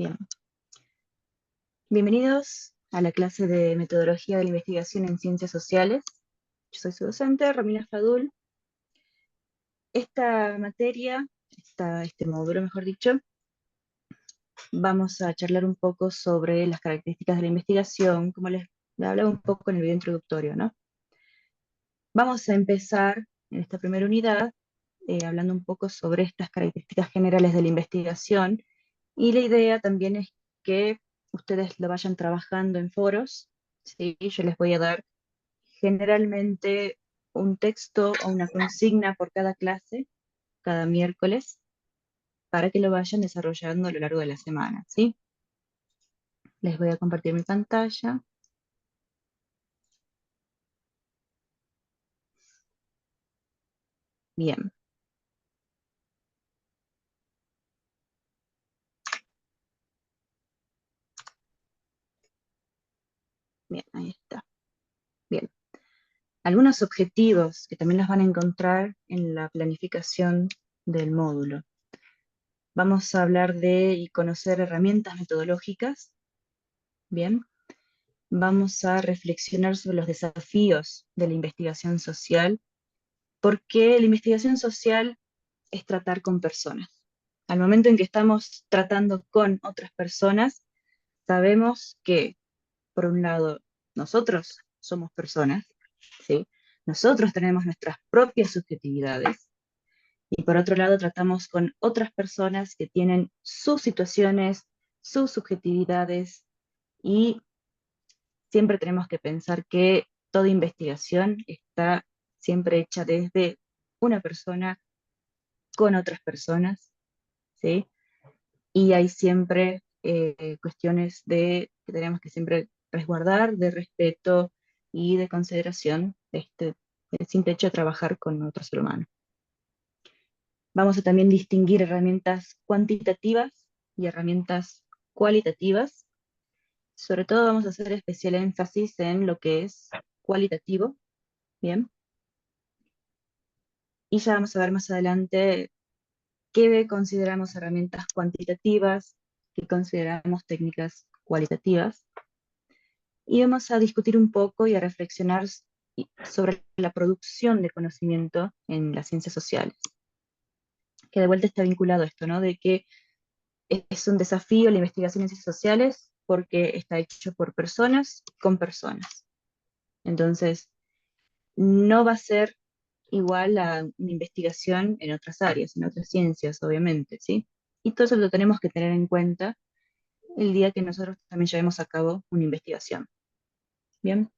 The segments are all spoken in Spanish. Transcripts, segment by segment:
Bien, bienvenidos a la clase de Metodología de la Investigación en Ciencias Sociales. Yo soy su docente, Romina Fadul. Esta materia, este módulo mejor dicho, vamos a charlar un poco sobre las características de la investigación, como les hablaba un poco en el video introductorio, ¿no? Vamos a empezar en esta primera unidad hablando un poco sobre estas características generales de la investigación, y la idea también es que ustedes lo vayan trabajando en foros, ¿sí? Yo les voy a dar generalmente un texto o una consigna por cada clase, cada miércoles, para que lo vayan desarrollando a lo largo de la semana, ¿sí? Les voy a compartir mi pantalla. Bien. Bien, ahí está. Bien. Algunos objetivos que también los van a encontrar en la planificación del módulo. Vamos a hablar de y conocer herramientas metodológicas. Bien. Vamos a reflexionar sobre los desafíos de la investigación social, porque la investigación social es tratar con personas. Al momento en que estamos tratando con otras personas, sabemos que, por un lado, nosotros somos personas, ¿sí? Nosotros tenemos nuestras propias subjetividades, y por otro lado tratamos con otras personas que tienen sus situaciones, sus subjetividades, y siempre tenemos que pensar que toda investigación está siempre hecha desde una persona con otras personas, ¿sí? Y hay siempre cuestiones que tenemos que siempre resguardar, de respeto y de consideración, el simple hecho de trabajar con otro ser humano. Vamos a también distinguir herramientas cuantitativas y herramientas cualitativas. Sobre todo vamos a hacer especial énfasis en lo que es cualitativo, ¿bien? Y ya vamos a ver más adelante qué consideramos herramientas cuantitativas, qué consideramos técnicas cualitativas. Y vamos a discutir un poco y a reflexionar sobre la producción de conocimiento en las ciencias sociales, que de vuelta está vinculado a esto, ¿no? De que es un desafío la investigación en ciencias sociales porque está hecho por personas con personas. Entonces, no va a ser igual a una investigación en otras áreas, en otras ciencias, obviamente, ¿sí? Y todo eso lo tenemos que tener en cuenta el día que nosotros también llevemos a cabo una investigación. ¿Bien?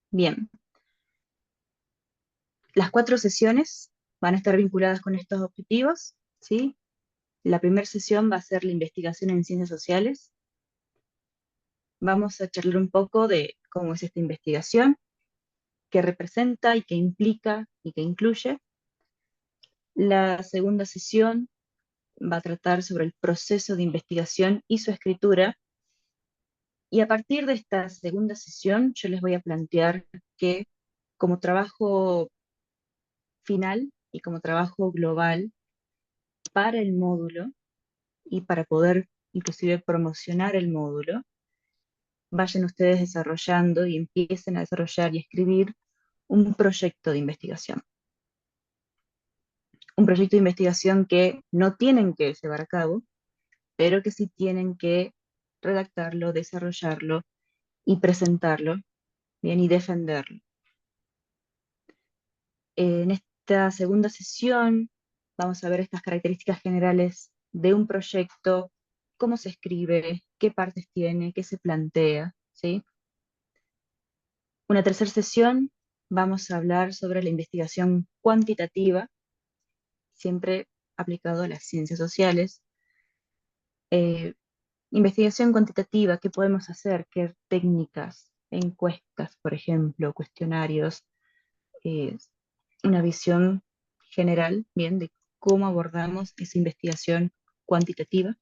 Bien. Las 4 sesiones van a estar vinculadas con estos objetivos, ¿sí? La primera sesión va a ser la investigación en ciencias sociales. Vamos a charlar un poco de cómo es esta investigación, qué representa y qué implica y qué incluye. La segunda sesión va a tratar sobre el proceso de investigación y su escritura. Y a partir de esta segunda sesión, yo les voy a plantear que como trabajo final y como trabajo global para el módulo y para poder inclusive promocionar el módulo, vayan ustedes desarrollando y empiecen a desarrollar y escribir un proyecto de investigación. Un proyecto de investigación que no tienen que llevar a cabo, pero que sí tienen que redactarlo, desarrollarlo y presentarlo, bien, y defenderlo. En esta segunda sesión vamos a ver estas características generales de un proyecto, cómo se escribe, qué partes tiene, qué se plantea, ¿sí? Una tercera sesión vamos a hablar sobre la investigación cuantitativa, siempre aplicado a las ciencias sociales. Eh, Investigación cuantitativa, ¿qué podemos hacer? ¿Qué técnicas? Encuestas, por ejemplo, cuestionarios, eh, una visión general, bien, de cómo abordamos esa investigación cuantitativa.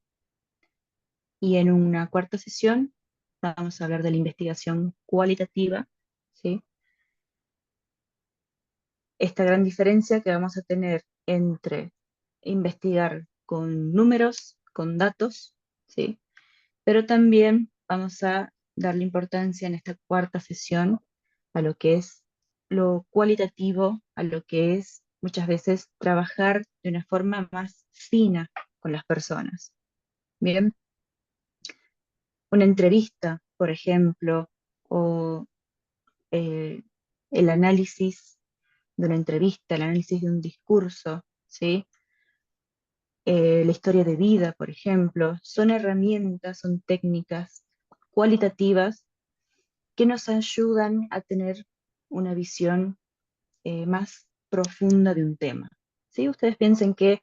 Y en una cuarta sesión vamos a hablar de la investigación cualitativa, ¿sí? esta gran diferencia que vamos a tener entre investigar con números, con datos, ¿sí? Pero también vamos a darle importancia en esta cuarta sesión a lo que es lo cualitativo, a lo que es muchas veces trabajar de una forma más fina con las personas. Bien, una entrevista, por ejemplo, o eh, el análisis de una entrevista, el análisis de un discurso, ¿sí? La historia de vida, por ejemplo, son herramientas, son técnicas cualitativas que nos ayudan a tener una visión más profunda de un tema. ¿Sí? Ustedes piensen que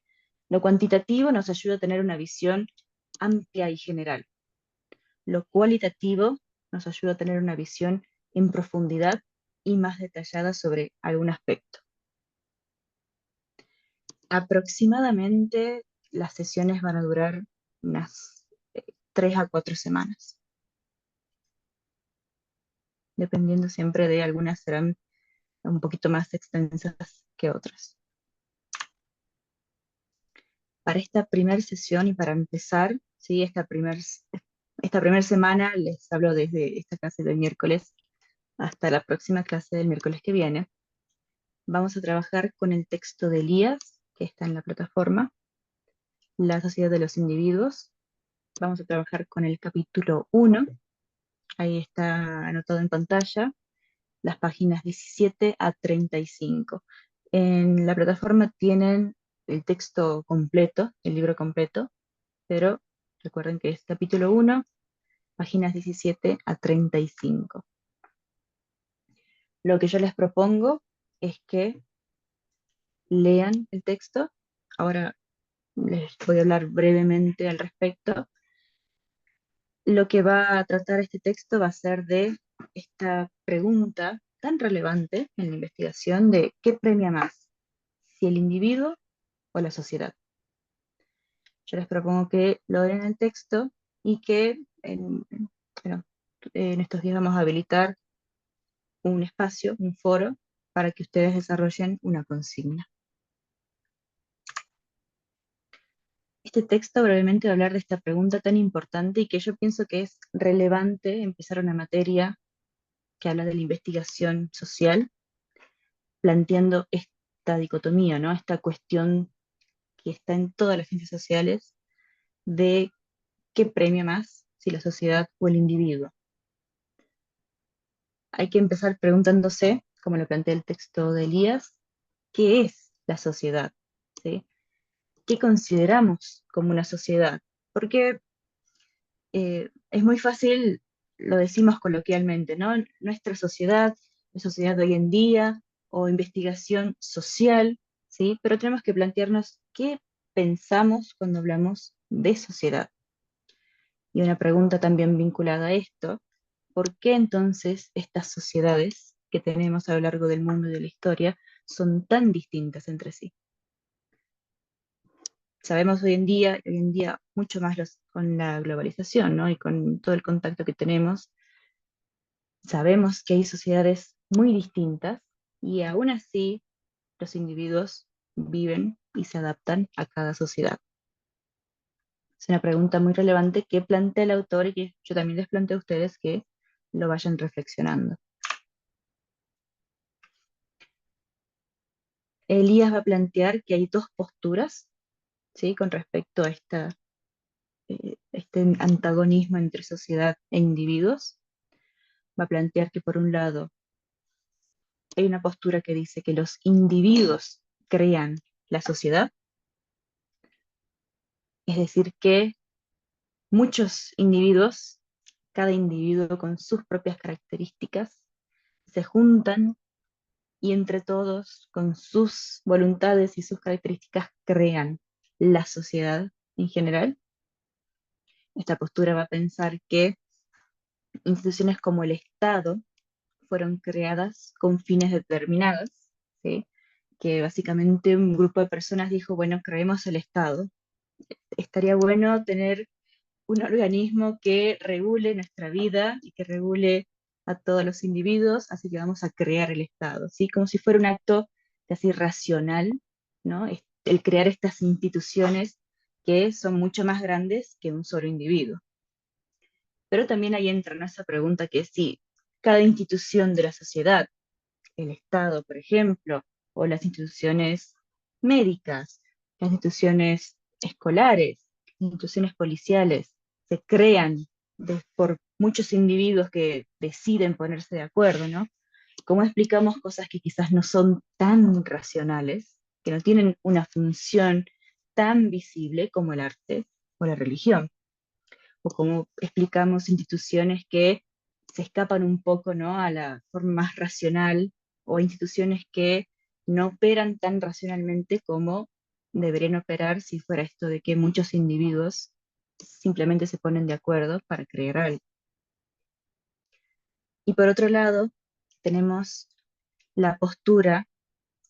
lo cuantitativo nos ayuda a tener una visión amplia y general. Lo cualitativo nos ayuda a tener una visión en profundidad y más detallada sobre algún aspecto. Aproximadamente las sesiones van a durar unas 3 a 4 semanas, dependiendo siempre de algunas serán un poquito más extensas que otras. Para esta primera sesión y para empezar, ¿sí? Esta primera semana les hablo desde esta clase del miércoles hasta la próxima clase del miércoles que viene. Vamos a trabajar con el texto de Elías, que está en la plataforma, La sociedad de los individuos. Vamos a trabajar con el capítulo 1, ahí está anotado en pantalla, las páginas 17 a 35. En la plataforma tienen el texto completo, el libro completo, pero recuerden que es capítulo 1, páginas 17 a 35. Lo que yo les propongo es que lean el texto. Ahora les voy a hablar brevemente al respecto. Lo que va a tratar este texto va a ser de esta pregunta tan relevante en la investigación de ¿qué premia más? ¿Si el individuo o la sociedad? Yo les propongo que lo lean el texto y que bueno, en estos días vamos a habilitar un espacio, un foro, para que ustedes desarrollen una consigna. Este texto brevemente va a hablar de esta pregunta tan importante y que yo pienso que es relevante empezar una materia que habla de la investigación social, planteando esta dicotomía, ¿no? Esta cuestión que está en todas las ciencias sociales de qué premia más, si la sociedad o el individuo. Hay que empezar preguntándose, como lo plantea el texto de Elías, ¿qué es la sociedad? ¿Sí? ¿Qué consideramos como una sociedad? Porque es muy fácil, lo decimos coloquialmente, ¿no? Nuestra sociedad, la sociedad de hoy en día, o investigación social, ¿sí? Pero tenemos que plantearnos qué pensamos cuando hablamos de sociedad. Y una pregunta también vinculada a esto, ¿por qué entonces estas sociedades que tenemos a lo largo del mundo y de la historia son tan distintas entre sí? Sabemos hoy en día mucho más con la globalización, ¿no? Y con todo el contacto que tenemos, sabemos que hay sociedades muy distintas y aún así los individuos viven y se adaptan a cada sociedad. Es una pregunta muy relevante que plantea el autor y que yo también les planteo a ustedes que lo vayan reflexionando. Elías va a plantear que hay dos posturas, ¿sí? Con respecto a este antagonismo entre sociedad e individuos. Va a plantear que por un lado hay una postura que dice que los individuos crean la sociedad, es decir, que muchos individuos, cada individuo con sus propias características, se juntan y entre todos, con sus voluntades y sus características, crean la sociedad en general. Esta postura va a pensar que instituciones como el Estado fueron creadas con fines determinados, ¿sí? Que básicamente un grupo de personas dijo, bueno, creemos el Estado. Estaría bueno tener un organismo que regule nuestra vida y que regule a todos los individuos, así que vamos a crear el Estado, ¿sí? Como si fuera un acto casi racional, ¿no? El crear estas instituciones que son mucho más grandes que un solo individuo. Pero también ahí entra, ¿no?, esa pregunta que es si cada institución de la sociedad, el Estado, por ejemplo, o las instituciones médicas, las instituciones escolares, instituciones policiales, se crean por muchos individuos que deciden ponerse de acuerdo, ¿no? ¿Cómo explicamos cosas que quizás no son tan racionales, que no tienen una función tan visible como el arte o la religión? O cómo explicamos instituciones que se escapan un poco, ¿no?, a la forma más racional, o instituciones que no operan tan racionalmente como deberían operar si fuera esto de que muchos individuos simplemente se ponen de acuerdo para crear algo. Y por otro lado, tenemos la postura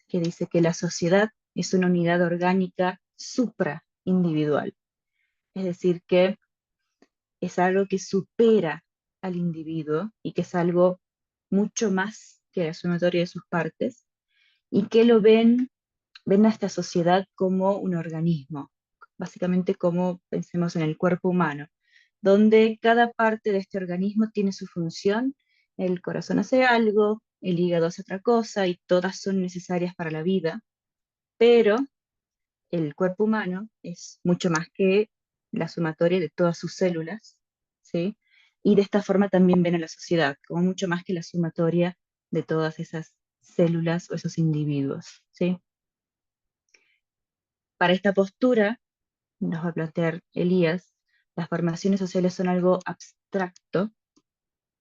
que dice que la sociedad es una unidad orgánica supraindividual, es decir, que es algo que supera al individuo y que es algo mucho más que la sumatoria de sus partes, y que ven a esta sociedad como un organismo, básicamente como pensemos en el cuerpo humano, donde cada parte de este organismo tiene su función. El corazón hace algo, el hígado hace otra cosa, y todas son necesarias para la vida, pero el cuerpo humano es mucho más que la sumatoria de todas sus células, ¿sí? Y de esta forma también ven a la sociedad como mucho más que la sumatoria de todas esas células o esos individuos, ¿sí? Para esta postura, nos va a plantear Elías, las formaciones sociales son algo abstracto,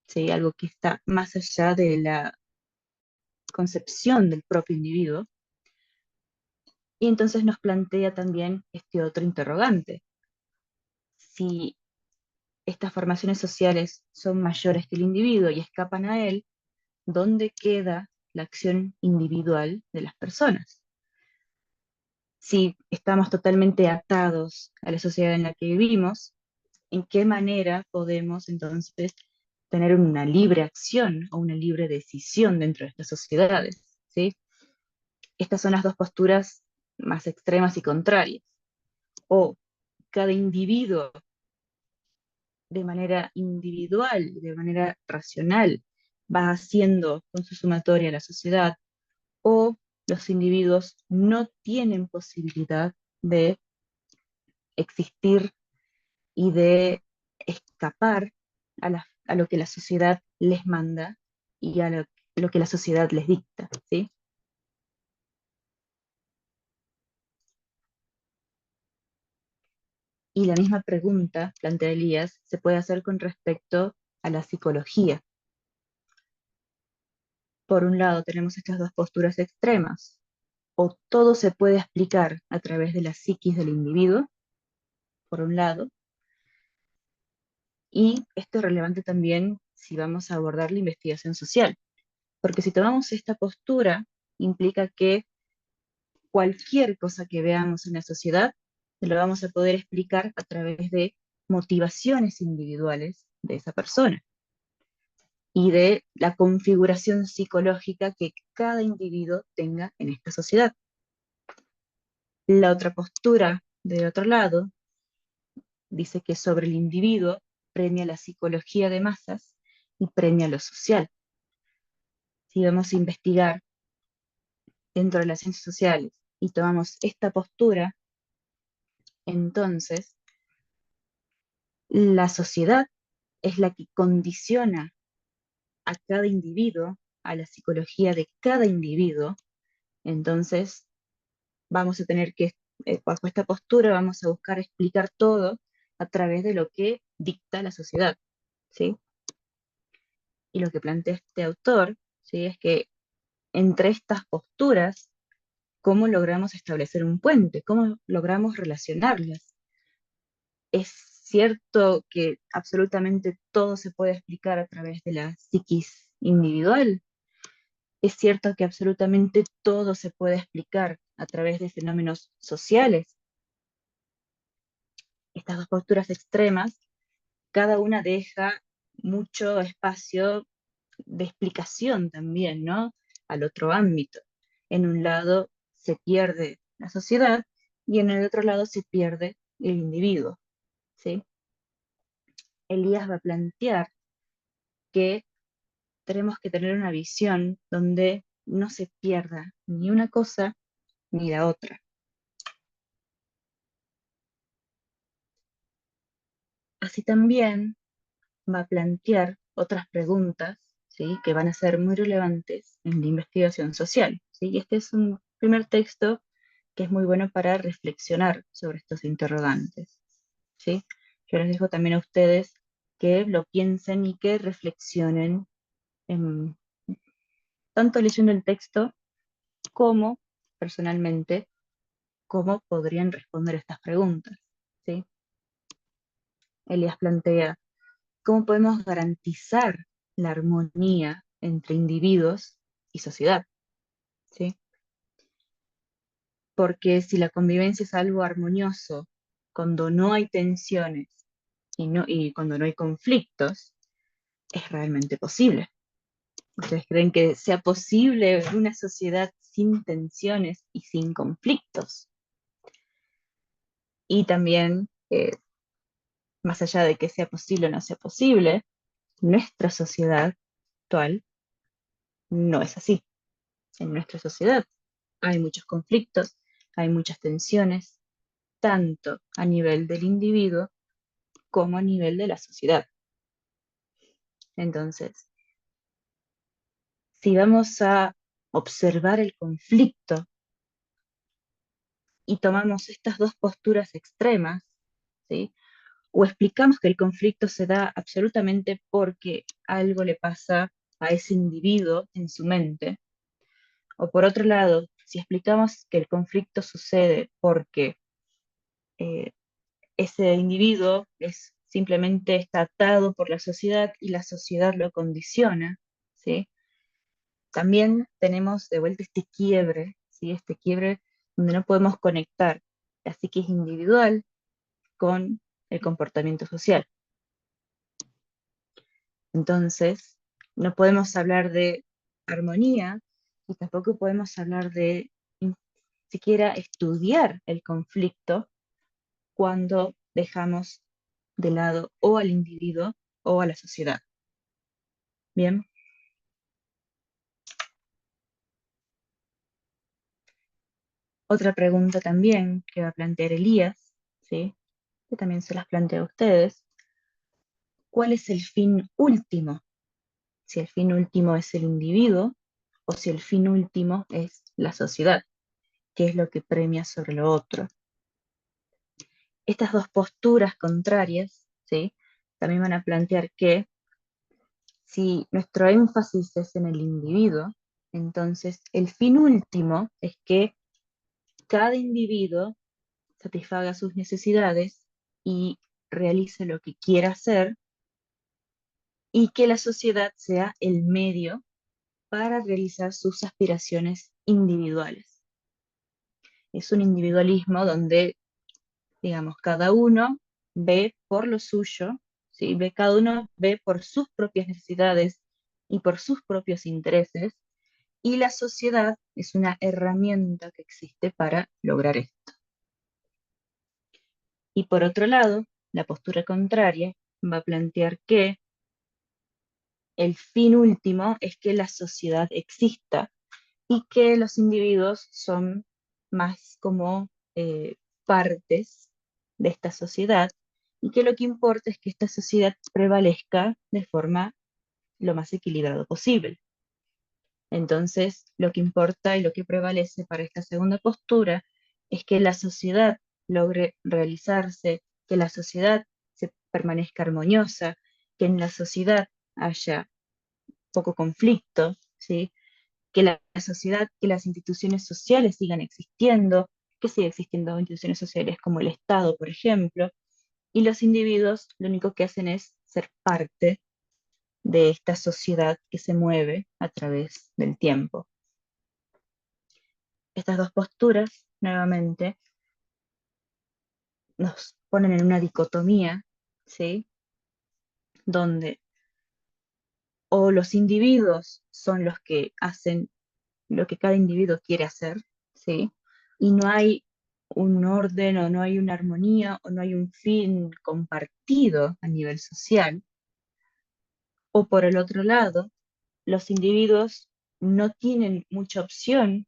¿sí? Algo que está más allá de la concepción del propio individuo, y entonces nos plantea también este otro interrogante. Si estas formaciones sociales son mayores que el individuo y escapan a él, ¿dónde queda la acción individual de las personas? Si estamos totalmente atados a la sociedad en la que vivimos, ¿en qué manera podemos entonces tener una libre acción o una libre decisión dentro de estas sociedades? ¿Sí? Estas son las dos posturas más extremas y contrarias. O cada individuo de manera individual, de manera racional, va haciendo con su sumatoria la sociedad, o los individuos no tienen posibilidad de existir y de escapar a lo que la sociedad les manda y a lo que la sociedad les dicta, ¿sí? Y la misma pregunta, plantea Elías, se puede hacer con respecto a la psicología. Por un lado tenemos estas dos posturas extremas: o todo se puede explicar a través de la psiquis del individuo, por un lado, y esto es relevante también si vamos a abordar la investigación social, porque si tomamos esta postura, implica que cualquier cosa que veamos en la sociedad, lo vamos a poder explicar a través de motivaciones individuales de esa persona y de la configuración psicológica que cada individuo tenga en esta sociedad. La otra postura, del otro lado, dice que sobre el individuo premia la psicología de masas y premia lo social. Si vamos a investigar dentro de las ciencias sociales y tomamos esta postura, entonces la sociedad es la que condiciona a cada individuo, a la psicología de cada individuo. Entonces vamos a tener que, bajo esta postura, vamos a buscar explicar todo a través de lo que dicta la sociedad, ¿sí? Y lo que plantea este autor, ¿sí?, es que entre estas posturas, ¿cómo logramos establecer un puente? ¿Cómo logramos relacionarlas? Es cierto que absolutamente todo se puede explicar a través de la psiquis individual. Es cierto que absolutamente todo se puede explicar a través de fenómenos sociales. Estas dos posturas extremas, cada una deja mucho espacio de explicación también, ¿no?, al otro ámbito. En un lado se pierde la sociedad y en el otro lado se pierde el individuo, ¿sí? Elías va a plantear que tenemos que tener una visión donde no se pierda ni una cosa ni la otra. Así también va a plantear otras preguntas, ¿sí?, que van a ser muy relevantes en la investigación social, ¿sí? Y este es un primer texto que es muy bueno para reflexionar sobre estos interrogantes, ¿sí? Yo les dejo también a ustedes que lo piensen y que reflexionen, en, tanto leyendo el texto como personalmente, cómo podrían responder estas preguntas, ¿sí? Elías plantea: ¿cómo podemos garantizar la armonía entre individuos y sociedad? ¿Sí? Porque si la convivencia es algo armonioso, cuando no hay tensiones y cuando no hay conflictos, es realmente posible. ¿Ustedes creen que sea posible una sociedad sin tensiones y sin conflictos? Y también, más allá de que sea posible o no sea posible, nuestra sociedad actual no es así. En nuestra sociedad hay muchos conflictos, hay muchas tensiones, tanto a nivel del individuo como a nivel de la sociedad. Entonces, si vamos a observar el conflicto y tomamos estas dos posturas extremas, ¿sí?, o explicamos que el conflicto se da absolutamente porque algo le pasa a ese individuo en su mente, o por otro lado, si explicamos que el conflicto sucede porque eh, ese individuo simplemente está atado por la sociedad y la sociedad lo condiciona, ¿sí? También tenemos de vuelta este quiebre, ¿sí? Este quiebre donde no podemos conectar la psiquis individual con el comportamiento social. Entonces, no podemos hablar de armonía y tampoco podemos hablar de ni siquiera estudiar el conflicto cuando dejamos de lado o al individuo o a la sociedad. Bien, otra pregunta también que va a plantear Elías, ¿sí?, que también se las planteo a ustedes: ¿cuál es el fin último? Si el fin último es el individuo o si el fin último es la sociedad, ¿qué es lo que premia sobre lo otro? Estas dos posturas contrarias, ¿sí?, también van a plantear que si nuestro énfasis es en el individuo, entonces el fin último es que cada individuo satisfaga sus necesidades y realice lo que quiera hacer, y que la sociedad sea el medio para realizar sus aspiraciones individuales. Es un individualismo donde, digamos, cada uno ve por lo suyo, ¿sí? Cada uno ve por sus propias necesidades y por sus propios intereses, y la sociedad es una herramienta que existe para lograr esto. Y por otro lado, la postura contraria va a plantear que el fin último es que la sociedad exista y que los individuos son más como partes de esta sociedad, y que lo que importa es que esta sociedad prevalezca de forma lo más equilibrado posible. Entonces, lo que importa y lo que prevalece para esta segunda postura es que la sociedad logre realizarse, que la sociedad se permanezca armoniosa, que en la sociedad haya poco conflicto, ¿sí?, que la sociedad, que las instituciones sociales sigan existiendo, que siga existiendo instituciones sociales como el Estado, por ejemplo, y los individuos lo único que hacen es ser parte de esta sociedad que se mueve a través del tiempo. Estas dos posturas, nuevamente, nos ponen en una dicotomía, ¿sí?, donde o los individuos son los que hacen lo que cada individuo quiere hacer, ¿sí? Y no hay un orden o no hay una armonía o no hay un fin compartido a nivel social. O por el otro lado, los individuos no tienen mucha opción.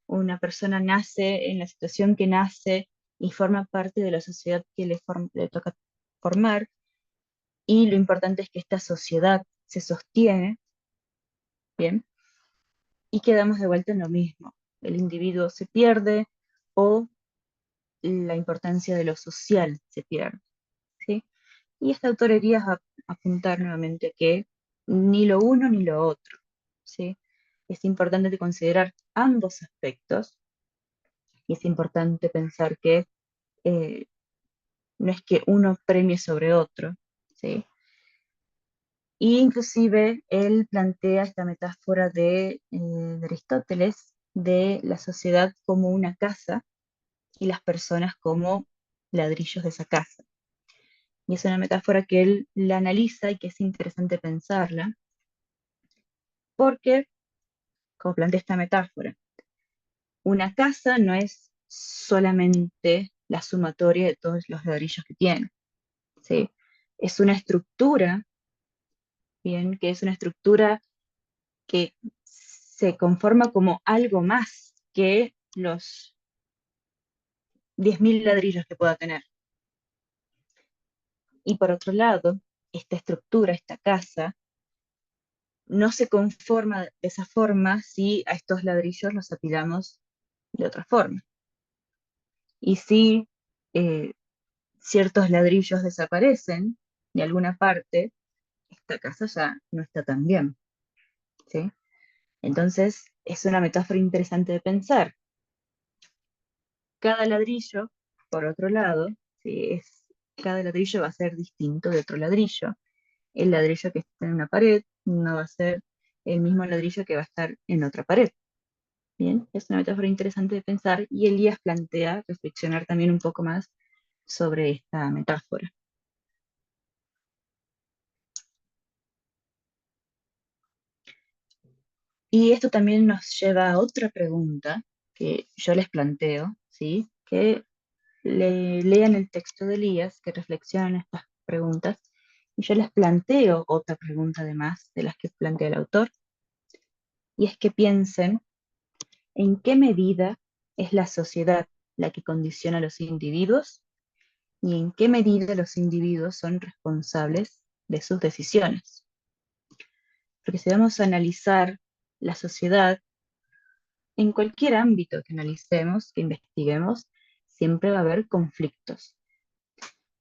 Una persona nace en la situación que nace y forma parte de la sociedad que le toca formar, y lo importante es que esta sociedad se sostiene, ¿bien? Y quedamos de vuelta en lo mismo. El individuo se pierde o la importancia de lo social se pierde, ¿sí? Y esta autor iría a apuntar nuevamente que ni lo uno ni lo otro, ¿sí? Es importante considerar ambos aspectos y es importante pensar que eh, no es que uno premie sobre otro, ¿sí? Y inclusive él plantea esta metáfora de Aristóteles de la sociedad como una casa y las personas como ladrillos de esa casa. Y es una metáfora que él la analiza y que es interesante pensarla, porque, como plantea esta metáfora, una casa no es solamente la sumatoria de todos los ladrillos que tiene, ¿sí? Es una estructura, bien, que es una estructura que se conforma como algo más que los 10.000 ladrillos que pueda tener. Y por otro lado, esta estructura, esta casa, no se conforma de esa forma si a estos ladrillos los apilamos de otra forma. Y si eh, ciertos ladrillos desaparecen de alguna parte, esta casa ya no está tan bien, ¿sí? Entonces, es una metáfora interesante de pensar. Cada ladrillo, por otro lado, ¿sí? Cada ladrillo va a ser distinto de otro ladrillo. El ladrillo que está en una pared no va a ser el mismo ladrillo que va a estar en otra pared. Bien, es una metáfora interesante de pensar y Elías plantea reflexionar también un poco más sobre esta metáfora. Y esto también nos lleva a otra pregunta que yo les planteo, ¿sí? Que lean el texto de Elías, que reflexionen estas preguntas, y yo les planteo otra pregunta además de las que plantea el autor, y es que piensen en qué medida es la sociedad la que condiciona a los individuos y en qué medida los individuos son responsables de sus decisiones. Porque si vamos a analizar la sociedad, en cualquier ámbito que analicemos, que investiguemos, siempre va a haber conflictos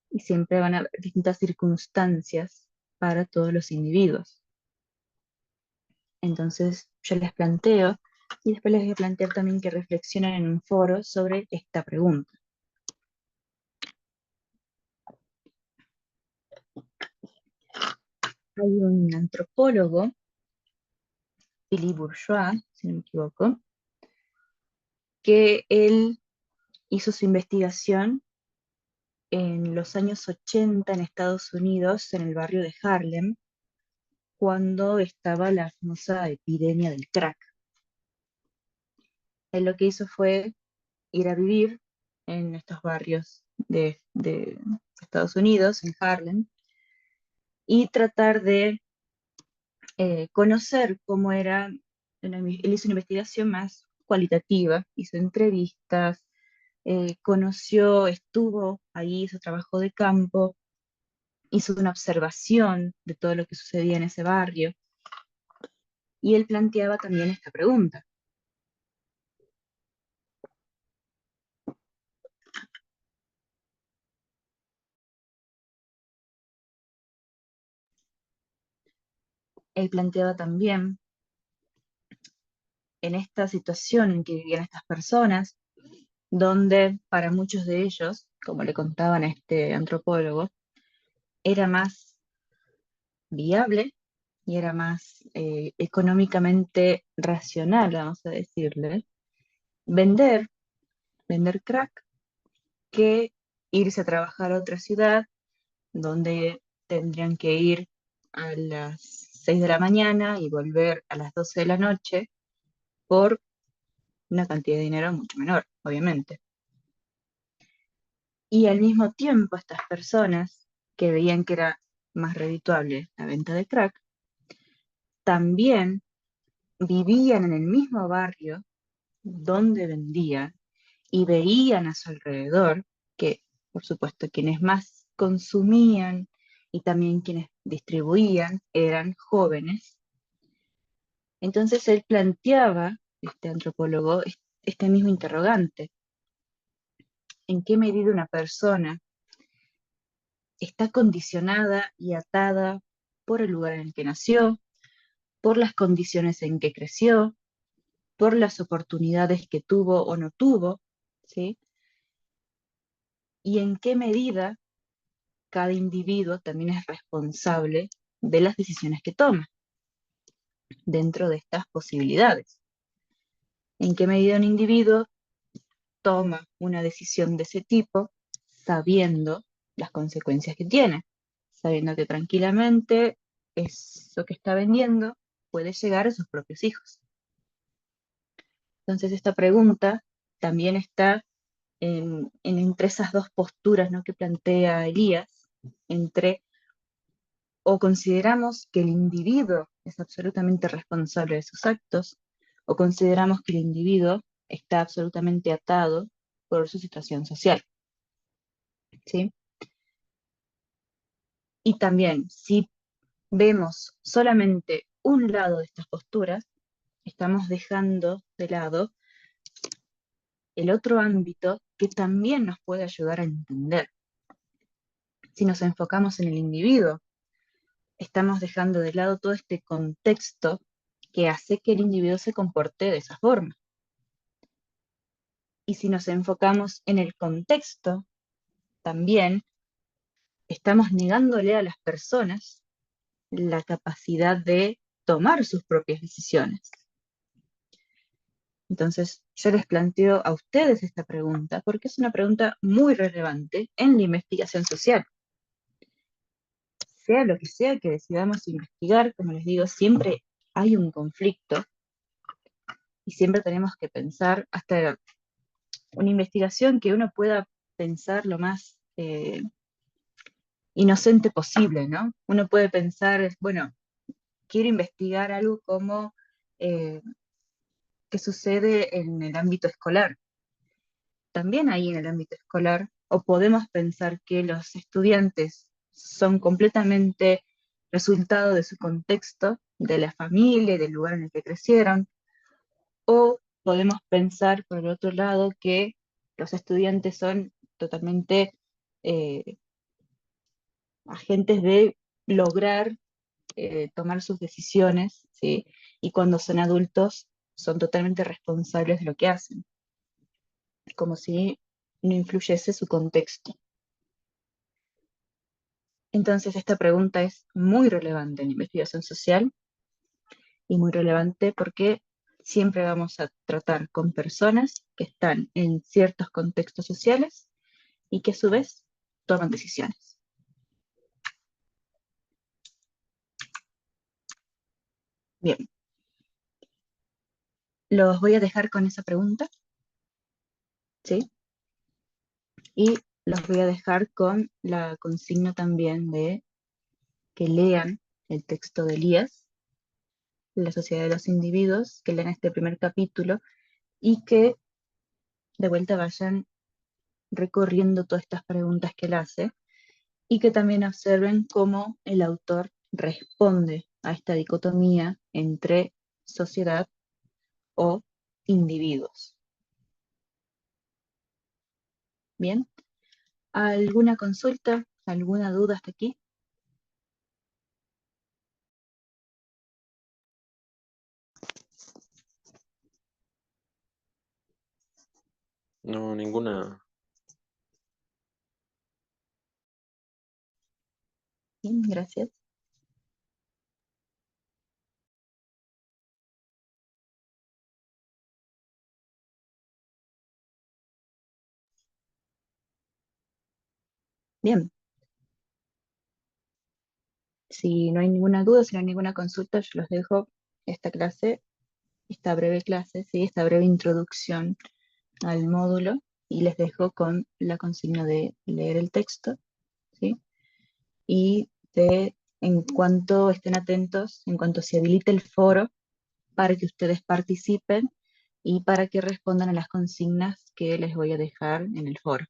y siempre van a haber distintas circunstancias para todos los individuos. Entonces yo les planteo y después les voy a plantear también que reflexionen en un foro sobre esta pregunta. Hay un antropólogo, Philippe Bourgeois, si no me equivoco, que él hizo su investigación en los años 80 en Estados Unidos, en el barrio de Harlem, cuando estaba la famosa epidemia del crack. Él lo que hizo fue ir a vivir en estos barrios de Estados Unidos, en Harlem, y tratar de conocer cómo era. Él hizo una investigación más cualitativa, hizo entrevistas, conoció, estuvo ahí, hizo trabajo de campo, hizo una observación de todo lo que sucedía en ese barrio, y él planteaba también esta pregunta. Él planteaba también en esta situación en que vivían estas personas, donde para muchos de ellos, como le contaban a este antropólogo, era más viable y era más económicamente racional, vamos a decirle, vender, vender crack, que irse a trabajar a otra ciudad donde tendrían que ir a las 6 de la mañana y volver a las 12 de la noche, por una cantidad de dinero mucho menor, obviamente. Y al mismo tiempo estas personas que veían que era más redituable la venta de crack, también vivían en el mismo barrio donde vendían y veían a su alrededor que, por supuesto, quienes más consumían y también quienes distribuían eran jóvenes. Entonces él planteaba, este antropólogo, este mismo interrogante: ¿en qué medida una persona está condicionada y atada por el lugar en el que nació, por las condiciones en que creció, por las oportunidades que tuvo o no tuvo, ¿sí? Y en qué medida cada individuo también es responsable de las decisiones que toma dentro de estas posibilidades. En qué medida un individuo toma una decisión de ese tipo sabiendo las consecuencias que tiene, sabiendo que tranquilamente eso que está vendiendo puede llegar a sus propios hijos. Entonces esta pregunta también está entre esas dos posturas, ¿no?, que plantea Elías, entre o consideramos que el individuo es absolutamente responsable de sus actos, o consideramos que el individuo está absolutamente atado por su situación social, ¿sí? Y también, si vemos solamente un lado de estas posturas, estamos dejando de lado el otro ámbito que también nos puede ayudar a entender. Si nos enfocamos en el individuo, estamos dejando de lado todo este contexto que hace que el individuo se comporte de esa forma. Y si nos enfocamos en el contexto, también estamos negándole a las personas la capacidad de tomar sus propias decisiones. Entonces, yo les planteo a ustedes esta pregunta porque es una pregunta muy relevante en la investigación social. Sea lo que sea que decidamos investigar, como les digo, siempre hay un conflicto y siempre tenemos que pensar hasta una investigación que uno pueda pensar lo más inocente posible, ¿no? Uno puede pensar, bueno, quiero investigar algo como qué sucede en el ámbito escolar. También ahí en el ámbito escolar, o podemos pensar que los estudiantes son completamente resultado de su contexto, de la familia, del lugar en el que crecieron, o podemos pensar, por el otro lado, que los estudiantes son totalmente eh, agentes de lograr tomar sus decisiones, ¿sí? Y cuando son adultos son totalmente responsables de lo que hacen, como si no influyese su contexto. Entonces esta pregunta es muy relevante en investigación social y muy relevante porque siempre vamos a tratar con personas que están en ciertos contextos sociales y que a su vez toman decisiones. Bien, los voy a dejar con esa pregunta, ¿sí? Y los voy a dejar con la consigna también de que lean el texto de Elías, La Sociedad de los Individuos, que lean este primer capítulo y que de vuelta vayan recorriendo todas estas preguntas que él hace y que también observen cómo el autor responde a esta dicotomía entre sociedad o individuos. Bien, ¿alguna consulta, alguna duda hasta aquí? No, ninguna. Bien, gracias. Bien, si no hay ninguna duda, si no hay ninguna consulta, yo los dejo esta clase esta breve clase, ¿sí? Esta breve introducción al módulo y les dejo con la consigna de leer el texto, ¿sí? Y de, en cuanto estén atentos, en cuanto se habilite el foro, para que ustedes participen y para que respondan a las consignas que les voy a dejar en el foro.